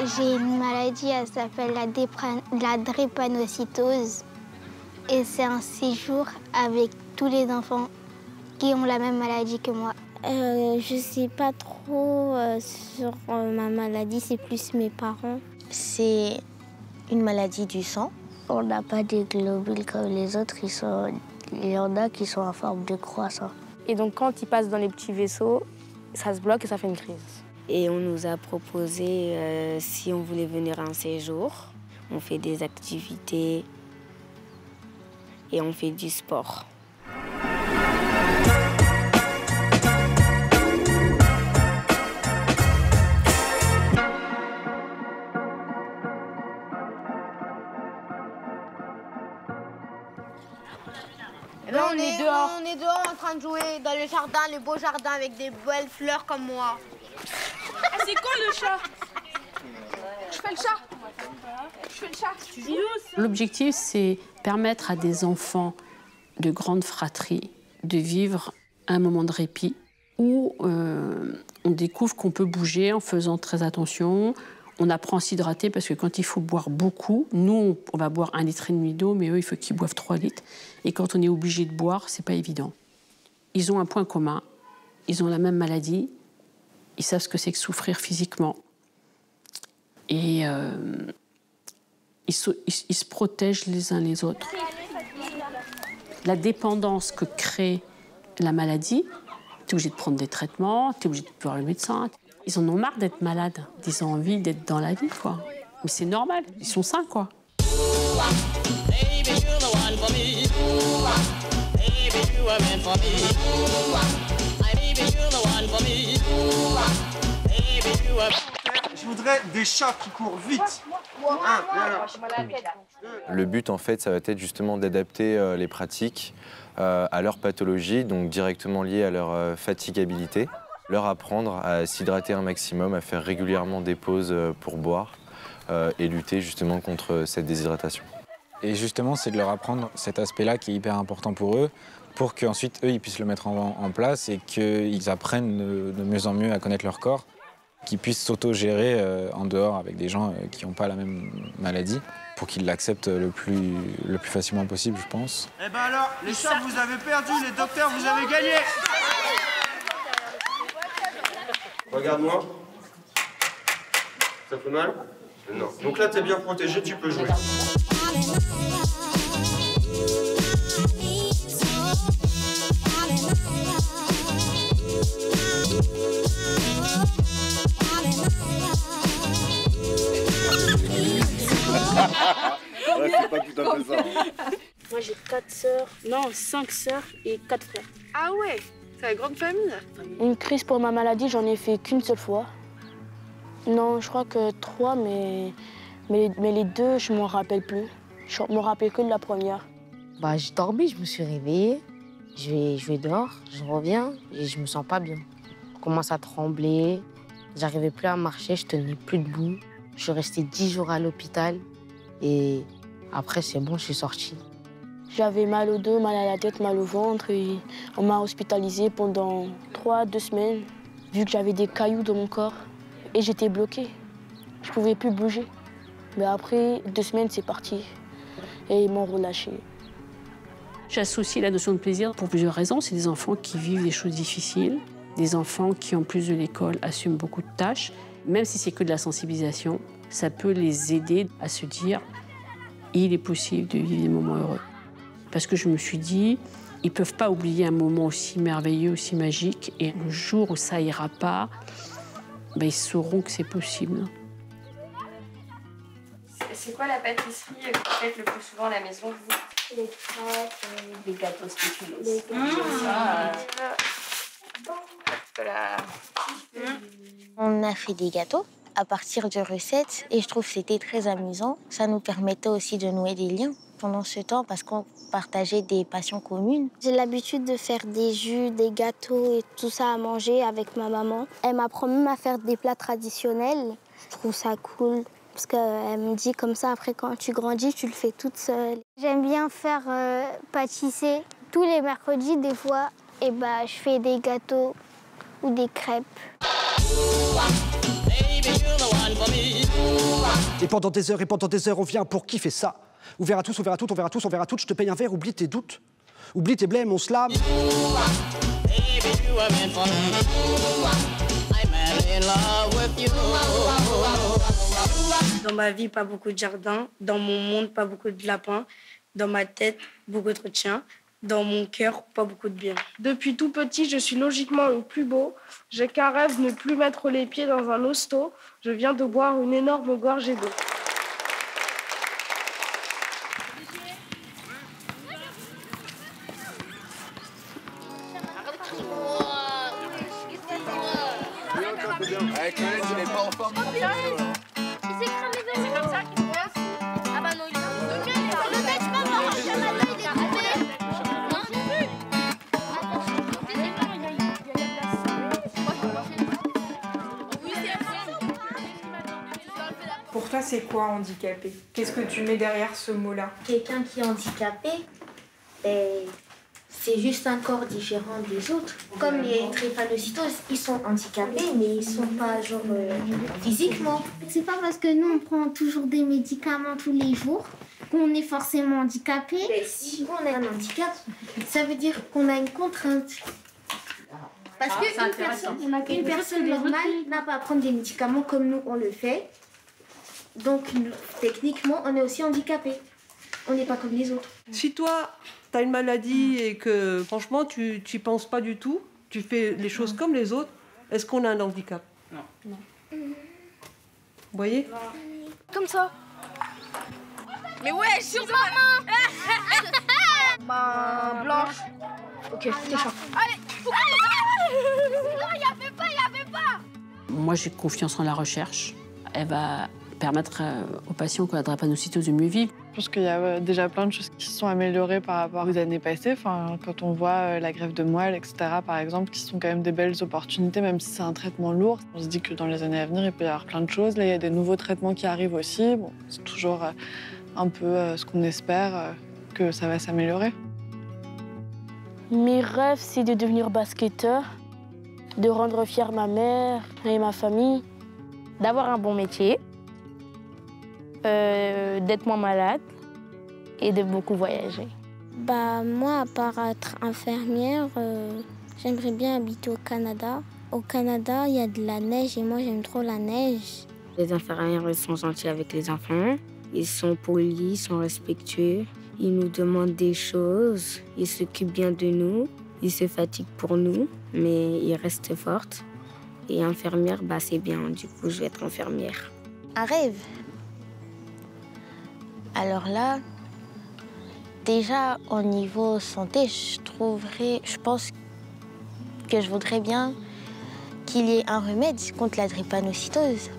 J'ai une maladie, elle s'appelle la drépanocytose. Et c'est un séjour avec tous les enfants qui ont la même maladie que moi. Je sais pas trop sur ma maladie, c'est plus mes parents. C'est une maladie du sang. On n'a pas des globules comme les autres, il y en a qui sont en forme de croissant. Et donc quand ils passent dans les petits vaisseaux, ça se bloque et ça fait une crise. Et on nous a proposé, si on voulait venir un séjour, on fait des activités et on fait du sport. Là, on est dehors. On est dehors en train de jouer dans le jardin, le beau jardin avec des belles fleurs comme moi. Ah, c'est quoi le chat? Je fais le chat. Je fais le chat. L'objectif, c'est permettre à des enfants de grande fratrie de vivre un moment de répit où on découvre qu'on peut bouger en faisant très attention. On apprend à s'hydrater parce que quand il faut boire beaucoup, nous, on va boire 1,5 litre d'eau, mais eux, il faut qu'ils boivent 3 litres. Et quand on est obligé de boire, c'est pas évident. Ils ont un point commun, ils ont la même maladie, ils savent ce que c'est que souffrir physiquement. Et ils se protègent les uns les autres. La dépendance que crée la maladie, tu es obligé de prendre des traitements, tu es obligé de voir le médecin. Ils en ont marre d'être malades, ils ont envie d'être dans la vie, quoi. Mais c'est normal, ils sont sains, quoi. Je voudrais des chats qui courent vite. Le but, en fait, ça va être justement d'adapter les pratiques à leur pathologie, donc directement liées à leur fatigabilité. Leur apprendre à s'hydrater un maximum, à faire régulièrement des pauses pour boire et lutter justement contre cette déshydratation. Et justement, c'est de leur apprendre cet aspect-là qui est hyper important pour eux, pour qu'ensuite, eux, ils puissent le mettre en place et qu'ils apprennent de mieux en mieux à connaître leur corps, qu'ils puissent s'auto-gérer en dehors avec des gens qui n'ont pas la même maladie, pour qu'ils l'acceptent le plus facilement possible, je pense. Eh ben alors, les chats, vous avez perdu, les docteurs, vous avez gagné. Regarde-moi. Ça fait mal? Non. Donc là, t'es bien protégé, tu peux jouer. Ouais, c'est pas tout à fait ça. Hein. Moi, j'ai 4 sœurs, non, 5 sœurs et 4 frères. Ah ouais, c'est la grande famille. Une crise pour ma maladie, j'en ai fait qu'une seule fois. Non, je crois que 3, mais les 2, je m'en rappelle plus. Je me rappelle que de la première. Bah, j'ai dormi, je me suis réveillée. Je vais dehors, je reviens et je me sens pas bien. Je commence à trembler, j'arrivais plus à marcher, je tenais plus debout. Je suis restée 10 jours à l'hôpital et après, c'est bon, je suis sortie. J'avais mal au dos, mal à la tête, mal au ventre et on m'a hospitalisée pendant 2 semaines, vu que j'avais des cailloux dans mon corps et j'étais bloquée. Je pouvais plus bouger. Mais après 2 semaines, c'est parti et ils m'ont relâchée. J'associe la notion de plaisir pour plusieurs raisons. C'est des enfants qui vivent des choses difficiles, des enfants qui, en plus de l'école, assument beaucoup de tâches. Même si c'est que de la sensibilisation, ça peut les aider à se dire « il est possible de vivre des moments heureux ». Parce que je me suis dit, ils ne peuvent pas oublier un moment aussi merveilleux, aussi magique. Et le jour où ça ira pas, ben, ils sauront que c'est possible. C'est quoi la pâtisserie que vous faites le plus souvent à la maison, vous? Les crêpes, les gâteaux spéculoos. les On a fait des gâteaux à partir de recettes et je trouve que c'était très amusant. Ça nous permettait aussi de nouer des liens pendant ce temps parce qu'on partageait des passions communes. J'ai l'habitude de faire des jus, des gâteaux et tout ça à manger avec ma maman. Elle m'apprend même à faire des plats traditionnels. Je trouve ça cool parce qu'elle me dit comme ça, après quand tu grandis, tu le fais toute seule. J'aime bien faire pâtisser. Tous les mercredis, des fois, je fais des gâteaux ou des crêpes. Et pendant des heures, on vient pour kiffer ça. On verra tous, on verra tout, on verra tous, on verra tout. Je te paye un verre, oublie tes doutes. Oublie tes blêmes, on se lame. Dans ma vie, pas beaucoup de jardins. Dans mon monde, pas beaucoup de lapins. Dans ma tête, beaucoup de chiens. Dans mon cœur, pas beaucoup de bien. Depuis tout petit, je suis logiquement le plus beau. J'ai qu'un rêve, ne plus mettre les pieds dans un hosto. Je viens de boire une énorme gorgée d'eau. Pour toi, c'est quoi handicapé? Qu'est-ce que tu mets derrière ce mot-là? Quelqu'un qui est handicapé, c'est juste un corps différent des autres. Comme les drépanocytoses, ils sont handicapés, mais ils sont pas genre physiquement. C'est pas parce que nous on prend toujours des médicaments tous les jours qu'on est forcément handicapé. Mais si on a un handicap, ça veut dire qu'on a une contrainte. Parce qu'une personne normale n'a pas à prendre des médicaments comme nous on le fait. Donc techniquement, on est aussi handicapé. On n'est pas comme les autres. Si toi, tu as une maladie et que franchement, tu n'y penses pas du tout, tu fais les choses comme les autres, est-ce qu'on a un handicap? Non. Vous voyez? Comme ça. Mais ouais, sur ma main. Blanche. Ok, t'es chaud. Allez. Non, il n'y avait pas. Moi, j'ai confiance en la recherche. Elle va permettre aux patients qui ont la drépanocytose de mieux vivre. Je pense qu'il y a déjà plein de choses qui se sont améliorées par rapport aux années passées. Enfin, quand on voit la greffe de moelle, etc., par exemple, qui sont quand même des belles opportunités, même si c'est un traitement lourd. On se dit que dans les années à venir, il peut y avoir plein de choses. Là, il y a des nouveaux traitements qui arrivent aussi. Bon, c'est toujours un peu ce qu'on espère, que ça va s'améliorer. Mes rêves, c'est de devenir basketteur, de rendre fière ma mère et ma famille, d'avoir un bon métier, d'être moins malade et de beaucoup voyager. Moi, à part être infirmière, j'aimerais bien habiter au Canada. Au Canada, il y a de la neige et moi, j'aime trop la neige. Les infirmières, ils sont gentils avec les enfants. Ils sont polis, ils sont respectueux. Ils nous demandent des choses. Ils s'occupent bien de nous. Ils se fatiguent pour nous, mais ils restent fortes. Et infirmière, c'est bien. Du coup, je vais être infirmière. Un rêve. Alors là, déjà au niveau santé, je pense que je voudrais bien qu'il y ait un remède contre la drépanocytose.